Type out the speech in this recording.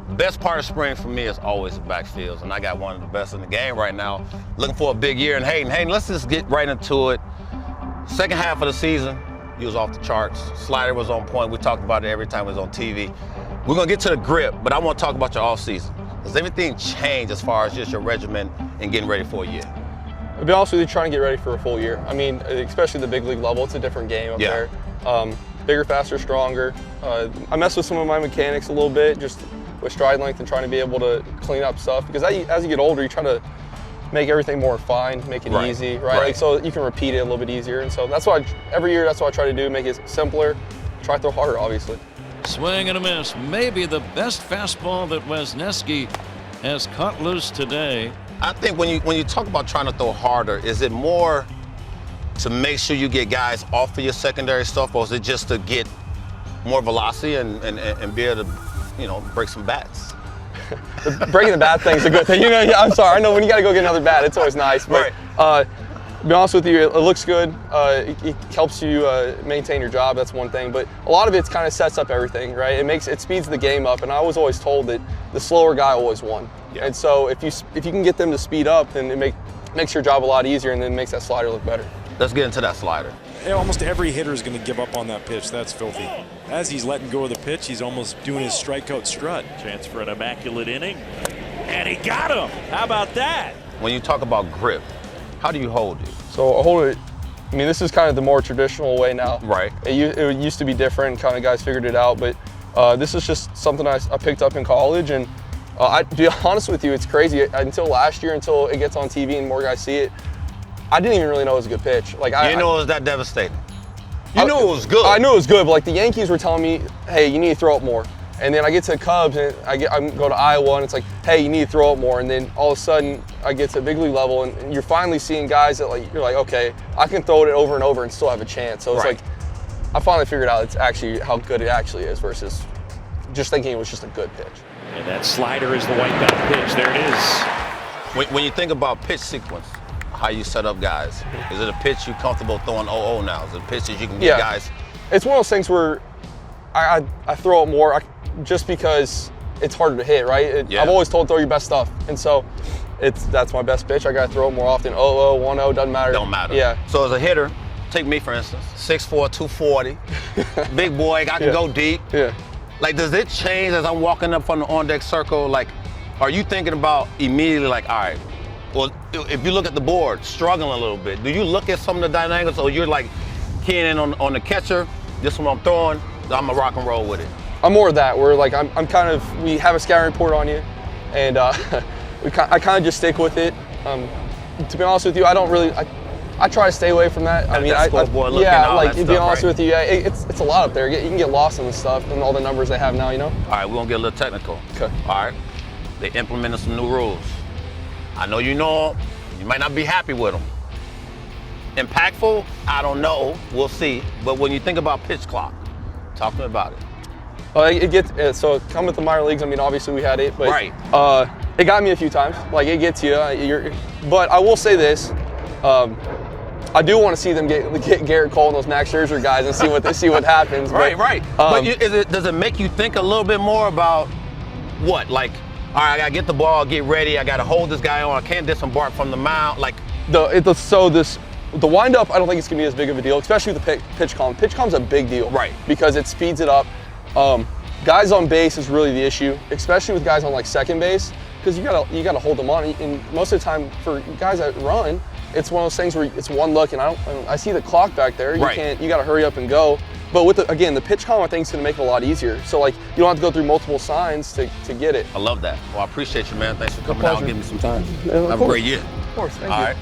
The best part of spring for me is always the backfields, and I got one of the best in the game right now. Looking for a big year. And Hayden, let's just get right into it. Second half of the season, he was off the charts. Slider was on point. We talked about it every time it was on TV. We're gonna get to the grip, but I want to talk about your off season. Has everything changed as far as just your regimen and getting ready for a year? To be honest with you, trying to get ready for a full year. I mean, especially the big league level, it's a different game up there. Bigger, faster, stronger. I mess with some of my mechanics a little bit, just with stride length and trying to be able to clean up stuff. Because as you get older, you try to make everything more refined, make it easy, right? Like, so you can repeat it a little bit easier. And so that's why every year, that's what I try to do, make it simpler, try to throw harder, obviously. Swing and a miss. Maybe the best fastball that Wesneski has cut loose today. I think when you talk about trying to throw harder, is it more to make sure you get guys off of your secondary stuff, or is it just to get more velocity and be able to, break some bats? Breaking the bat thing's a good thing. I'm sorry. I know when you got to go get another bat, it's always nice. But to be honest with you, it looks good. It helps you maintain your job. That's one thing. But a lot of it kind of sets up everything, right? It speeds the game up. And I was always told that the slower guy always won. Yeah. And so if you can get them to speed up, then it makes your job a lot easier, and then makes that slider look better. Let's get into that slider. Almost every hitter is going to give up on that pitch. That's filthy. As he's letting go of the pitch, he's almost doing his strikeout strut. Chance for an immaculate inning. And he got him. How about that? When you talk about grip, how do you hold it? So I hold it, I mean, this is kind of the more traditional way now. Right. It used to be different, kind of guys figured it out, but this is just something I picked up in college. And to be honest with you, it's crazy. Until last year, until it gets on TV and more guys see it, I didn't even really know it was a good pitch. Like, you know it was that devastating? You knew it was good. I knew it was good, but like the Yankees were telling me, hey, you need to throw it more. And then I get to the Cubs and I go to Iowa and it's like, hey, you need to throw it more. And then all of a sudden I get to big league level and you're finally seeing guys that you're like, okay, I can throw it over and over and still have a chance. So it's like, I finally figured out it's actually how good it actually is versus just thinking it was just a good pitch. And that slider is the wipeout pitch. There it is. When you think about pitch sequence, how you set up guys, is it a pitch you're comfortable throwing 0-0 now? Is it pitches you can get guys? It's one of those things where I throw it more just because it's harder to hit, right? I've always told throw your best stuff. And so that's my best pitch. I got to throw it more often. 0-0, 1-0, doesn't matter. Don't matter. Yeah. So as a hitter, take me for instance, 6'4", 240, big boy, I can go deep. Yeah. Like, does it change as I'm walking up from the on-deck circle? Like, are you thinking about immediately like, all right, well, if you look at the board, struggling a little bit, do you look at some of the dynamics, or you're like keying in on the catcher, this is what I'm throwing, I'm gonna rock and roll with it? I'm more of that, where like I'm kind of, we have a scouting report on you, and I kind of just stick with it. To be honest with you, I don't really, I try to stay away from that. I mean, to be honest with you, it's a lot up there. You can get lost in the stuff and all the numbers they have now, All right, we're gonna get a little technical. Okay. All right, they implemented some new rules. I know you know them, you might not be happy with them. Impactful? I don't know, we'll see. But when you think about pitch clock, talk to me about it. So come with the minor leagues, I mean, obviously we had it, but it got me a few times. Like, it gets you, but I will say this, I do want to see them get Garrett Cole and those Max Scherzer guys and see what happens. Right. But does it make you think a little bit more about what? Like, all right, I gotta get the ball, get ready, I gotta hold this guy on, I can't disembark from the mound. Like, the windup, I don't think it's gonna be as big of a deal, especially with the pitch calm. Pitch calm's a big deal, right? Because it speeds it up. Guys on base is really the issue, especially with guys on like second base, because you gotta hold them on. And most of the time for guys that run, it's one of those things where it's one look, and I see the clock back there. You gotta hurry up and go. But with the pitch calm, I think is gonna make it a lot easier. So like, you don't have to go through multiple signs to get it. I love that. Well, I appreciate you, man. Thanks for coming out and giving me some time. Yeah, have a great year. Of course, thank you. All right.